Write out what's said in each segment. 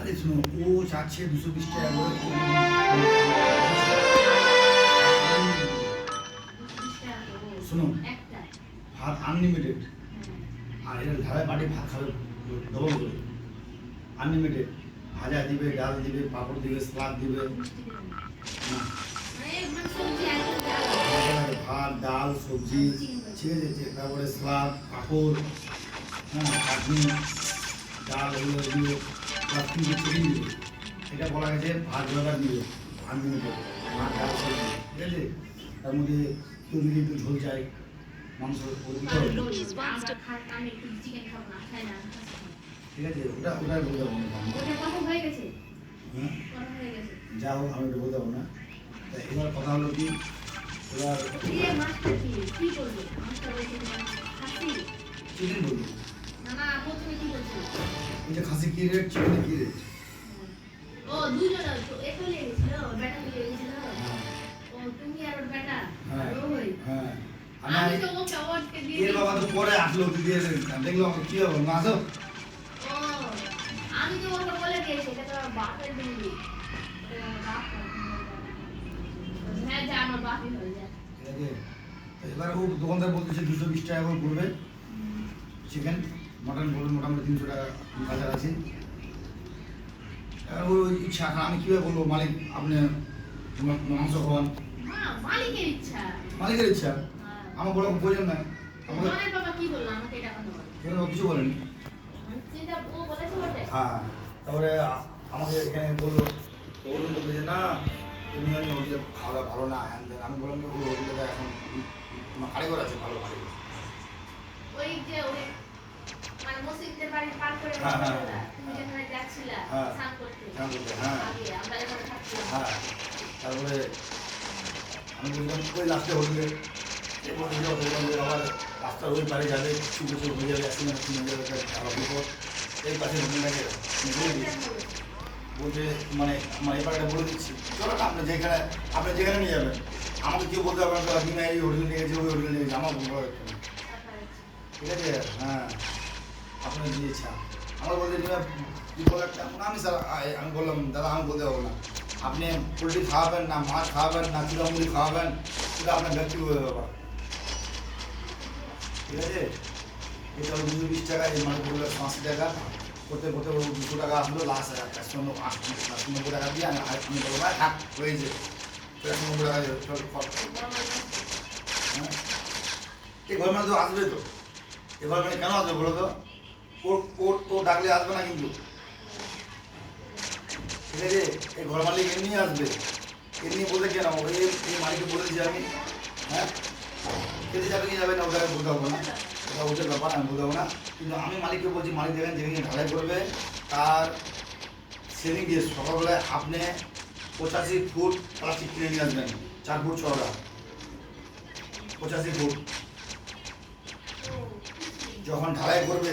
আরে শুনো, ও চাচ্ছে 220 টাকা করে। শোনো, ভাত আনলিমিটেড, আর এর ধারে বাড়ি ভাত খাবে ডবল করে, আনলিমিটেড। ভাজা দিবে, ডাল দিবে, পাঁপড় দিবে, স্যালাড দিবে, ভাত ডাল সবজি, ঠিক আছে, তারপরে স্যালাড পাঁপড়, হ্যাঁ চাটনি ডাল এগুলো দিবে, প্লাস কিন্তু চিকেন দিবে। এটা বলা গেছে ভাত জোগাড় দিবে আনলিমিটেড, ভাত ডাল সবজি, ঠিক আছে। তার মধ্যে কেউ যদি একটু ঝোল চাই, মাংস ঠিক আছে, ওটা ওটা বলতে পারবো না, হ্যাঁ যা হোক আমি ওটা বলতে পারবো না। তা এবার কথা হলো কি, এবার চিকেন বলবো, এই যে খাসি কি রেট, চিকেনের কি রেট? হ্যাঁ এর বাবা তো পরে আসলো, দিয়ে দেখলো কি হবে না, আসো আমি তো ওকে বলে দিয়েছি এটা তো বাপের দিবি হ্যাঁ যা আমার বাপই হয়ে যায়। ঠিক আছে, এবার ও দোকানদার বলতেছে 220 টাকা করে পড়বে চিকেন, মটন বলুন মোটামুটি 300 টাকা কাছাকাছি। এবার ওই ইচ্ছা, আমি কীভাবে বলবো মালিক আপনি মাংস খাওয়ান, মালিকের ইচ্ছা, মালিকের ইচ্ছা, আমার বলা প্রয়োজন না। আমাদের বাবা কি বললো আমাকে এটা কথা বলো, কেন কিছু বলেনি। সেটা ও বলেছে বটে। হ্যাঁ তারপরে আমাকে এখানে বললো, বললো যে না তুমি আমি হোটেলে খাওয়া ভালো না, হ্যান দেন। আমি বললাম যে ওই হোটেলটা এখন কারিগর আছে, ভালো কারিগর। ওই যে ওই মানে মসজিদের বাড়ি পার করে তুমি যেখানে যাচ্ছিলা স্নান করতে, হ্যাঁ আগে আমরা যখন থাকছিলাম, হ্যাঁ তারপরে আমি বললাম ওই লাস্টে হোটেলে, আবার রাস্তার ওই পারে যাবে, কিছু কিছু হয়ে যাবে, অ্যাক্সিডেন্ট হয়ে যাবে, আবার বিপদ। এই পাশে হোটেলটাকে বলছে মানে আমার এই পাড়াটা বলে দিচ্ছি, চলো না আপনি যেখানে নিয়ে যাবেন, আমাকে কেউ বলতে পারবেন তো আপনি এই হোটেল নিয়ে গেছে, ওই হোটেল নিয়ে গেছে, আমার বলতে পারবেন, ঠিক আছে। হ্যাঁ আপনার যে ইচ্ছা, আমার বলতে বিপদ একটা, আমি স্যার আমি বললাম দাদা আমি বলতে পারবো না, আপনি পোলট্রি খাওয়াবেন না মাছ খাওয়াবেন না চুড়ামুড়ি খাওয়াবেন, সেটা আপনার ব্যক্তিগত ব্যাপার, ঠিক আছে। এটা হলো 220 টাকা, এই মানে বললো 80 টাকা করতে করতে 200 টাকা আসলো, লাস্ট 190 টাকা দিয়ে আমি বলবো না থাক হয়েছে, 190 টাকা হ্যাঁ। এই ঘর মানে তো আসবে তো, এবার মানে কেন আসবে বলো তো, ও ডাকলে আসবে না কিন্তু, ঠিক আছে। এই ঘর মালিক এমনি আসবে, এমনি বলে কেন এই মালিককে বলেছি আমি, হ্যাঁ খেতে যাবে কি যাবে না ওটাকে বলতে পারবো না, ওটা ওদের ব্যাপার আমি বলতে পারবো না। কিন্তু আমি মালিককে বলছি, মালিক দেখেন যেখানে ঢালাই করবে তার সেলিং দিয়ে সকালবেলায় আপনি 85 ফুট প্লাস্টিক কিনে নিয়ে আসবেন, 4 ফুট চওড়া 85 ফুট। যখন ঢালাই করবে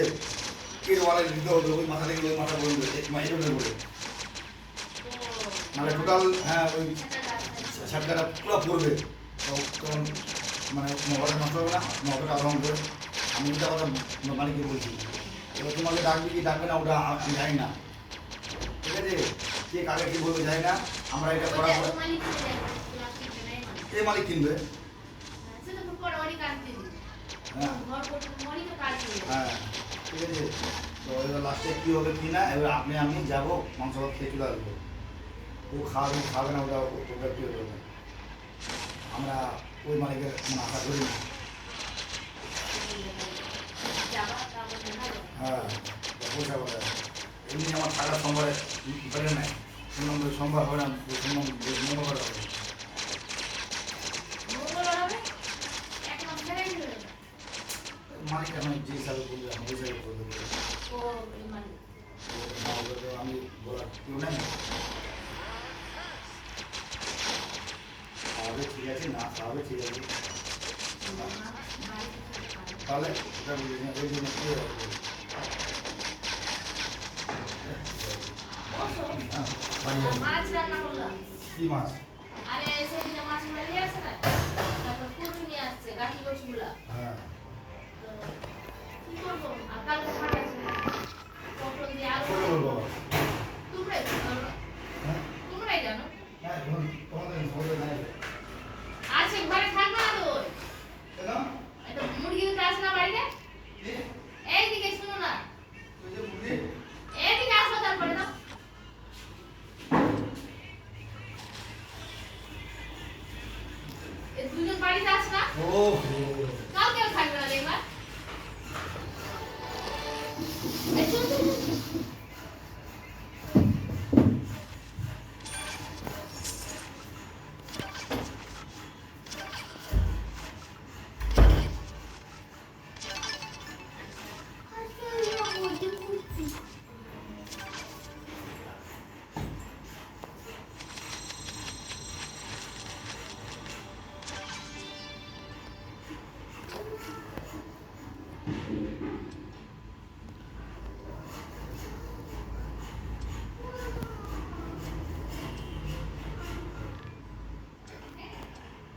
এর ওয়ালে দিতে হবে, ওই মাথা থেকে ওই মাথা বলবে এইভাবে বলে, মানে টোটাল হ্যাঁ ওই ছাটকাটা পুরো পড়বে, তখন মানে নগরটা নষ্ট হবে না, নগরটা আরম্ভ করে। আমি ওটা কথা মালিককে বলছি, এবার তোমাকে ডাকবে কি ডাকবে না ওটা আমি জানি না, ঠিক আছে। কে কাকে কী বলবে জানি না, আমরা এটা করার পরে কে মালিক কিনবে, হ্যাঁ হ্যাঁ ঠিক আছে। তো এবার লাস্টে কী হবে কি না, এবার আপনি আমি যাবো মাংস ভাত খেয়ে চলে আসবো, ও খাবে না ওটা ওটা কী হবে, আমরা ওই মালিকের মানে আশা করি না। হ্যাঁ পয়সা কথা এমনি আমার থাকার সম্ভব করে নাই, সম্ভব হবে না, মঙ্গলবার হবে, মালিক এখন যে হিসাবে বলবে আমি ওই হিসাবে করে দেবো, আমি বলার কেউ নেই। খাওয়াবে ঠিক আছে, না খাওয়াবে ঠিক আছে, তাহলে ওটা ওই জন্য কী হবে, কি মাছ? আরে সেদিকে মাছ মারিয়ে আছে না, তারপর পুরো নিয়ে আসছে গাঠি গোছগুলা, হ্যাঁ কি করবো আর কালকে হাট আছে পটল দিয়ে আলু